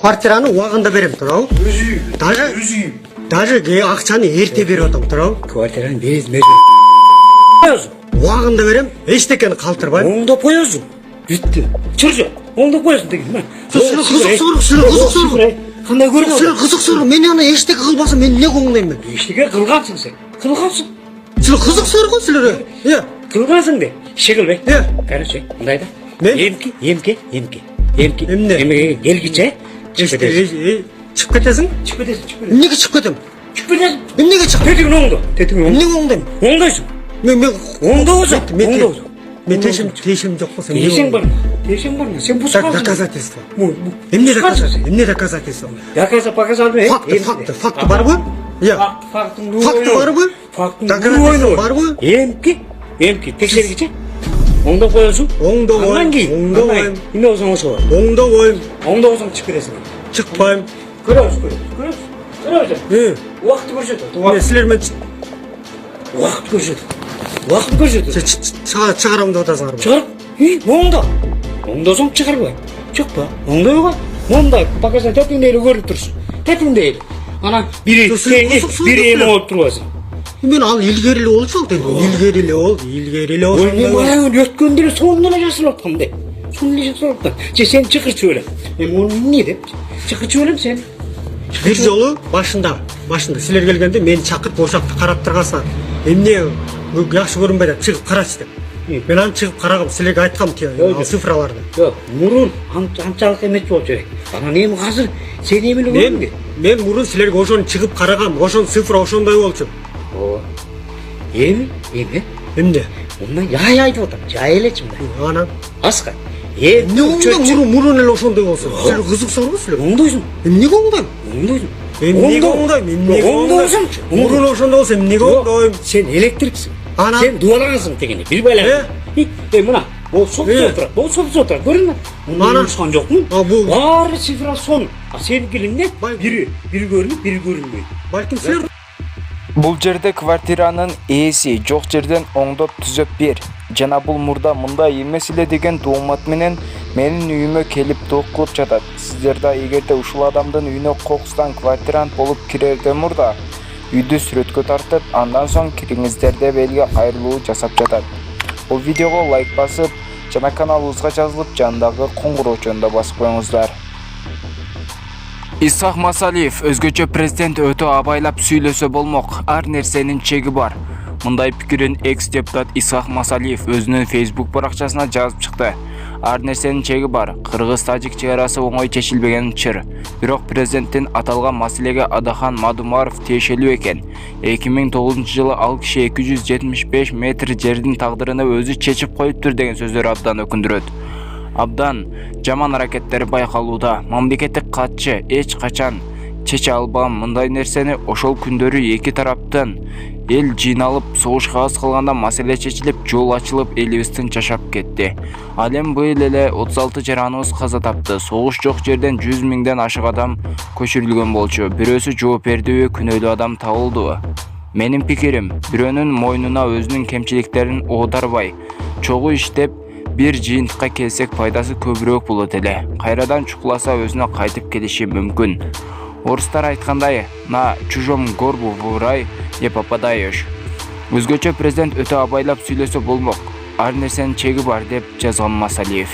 Квартираны убагында берем, туурабы? Даже акчаны эрте берип атам, туурабы? Квартираны бересің. Убагында берем, эчтекени калтырбайм. Оңдоп коесуң. Бүттү. Чыржы. Оңдоп коесуң деген. Кызык суроо. Кандай көрүнөт? Кызык суроо. Мен аны эчтеке кылбасам мен эмне оңдойм мен? Эчтеке кылгансың сен. Кылгансың. Силер кызык суроо го силер. Кылгансың де. Шегилбей. Короче, мындай да. Эмки. Эмне келгиче чыгып кетесиң. Чыгып кетесиң? Эмнеге чыгып кетем? Эмнеге чыгып? Тетигин оңдо. Эмне оңдойм? Оңдойсуң. Мен оңдойсуң. Мен тешим жок болсо. Тешиң бар. Сен бушкансың. Доказательство. Эмне доказательство? Факты барбы? Факты барбы? Доказательство барбы? Эмки текшергиче. Оңдоп коесуң. Оңдобойм. Эмне болсоң ошо. Оңдобосоң чыгып кетесиң. Чыкпайм. Көрөсүң. Убакытты көрсөтөт. Силер мен Убакыт көрсөтөт. Чыгарам деп атасыңар. Чыгар. Оңдосоң чыгарбай. Чыкпа. Оңдойго. Мондай показать тетиңде эле көрүп турсуң. Тетиңде эле. Анан бири эме болуп турбайсың. Мен ал илгери эле болчу деди. Илгери эле болчу. Мен баягы өткөндө эле сонун эле жасалып аткам де. Сен чыкырчу эле. Мен муну эмне деп? Чыкырчу элем сен. Бир жолу башында силер келгенде мени чакырып ошакты карап тургансыңар. Эмне жакшы көрүнбөйт деп чыгып карачы деп. Мен аны чыгып карагам, силерге айткам цифраларды. Жок, мурун анчалык эмес болчу. Анан эми азыр сен эмне көрдүң? Мен мурун силерге ошону чыгып карагам, ошонун цифра ошондой болчу. Эмне? Мындан жай айтып атам, жай элечи мындай. Анан аска. Эмне оңдойм? Мурун эле ошондой болсо. Силер кызык суроо силер. Оңдойсуң. Эмнеге оңдойм? Оңдойсуң. Мурун ошондой болсо эмнеге оңдойм? Сен электриксиң. Анан сен дуалаңсың дегенде бир байлап. Мына, бул сопсо отурат. Көрүнбү? Мунун сон жокмун? Баары цифра сон. Сеникилиң эмне? Бири көрүнүп, бири көрүнбөйт. Балким силер Бул жерде квартиранын ээси жок жерден оңдоп түзөп бер. Жана бул мурда мындай эмес эле деген доомат менен менин үйүмө келип док кылып жатат. Сиздер да эгерде ушул адамдын үйүнө кокустан квартирант болуп кирерден мурда үйдү сүрөткө тартып, андан соң кириңиздер деп элге кайрылуу жасап жатат. Бул видеого лайк басып, жана каналыбызга жазылып, жандагы коңгуроочуну да басып коюңуздар. Исах Масалиев өзгөчө президент өтө абайлап сүйлөсө болмок. Ар нерсенин чеги бар. Мындай пикирин экс-депутат Исах Масалиев өзүнүн Facebook баракчасына жазып чыкты. Ар нерсенин чеги бар. Кыргыз-тажик чек арасы оңой чечилбеген чыр. Бирок президенттин аталган маселеге Адахан Мадумаров тиешелүү экен. 2009-жылы ал киши 275 метр жердин тагдырын өзү чечип коюптур деген сөздөр абдан өкүндүрөт. Абдан жаман аракеттери байкалууда. Мамлекеттик катчы эч качан чече албаган мындай нерсени ошол күндөрү эки тараптан эл жыйналып согушка аз калганда маселе чечилип, жол ачылып, элибиздин жашап кетти. Ал эми быйыл эле 36 жараныбыз каза тапты. Согуш жок жерден 100 миңден ашык адам көчүрүлгөн болчу. Бирөөсү жооп бердиби, күнөөлүү адам табылдыбы? Менин пикирим, бирөөнүн мойнуна өзүнүн кемчиликтерин оодарбай, чогуу иштеп бир жыйынтыкка келсек пайдасы көбүрөөк болот эле. Кайрадан чукуласа өзүнө кайтып келиши мүмкүн. Орустар айткандай, на чужом горбу в рай не попадаешь. Өзгөчө президент өтө абайлап сүйлөсө болмок. Ар нерсенин чеги бар деп жазган Масалиев.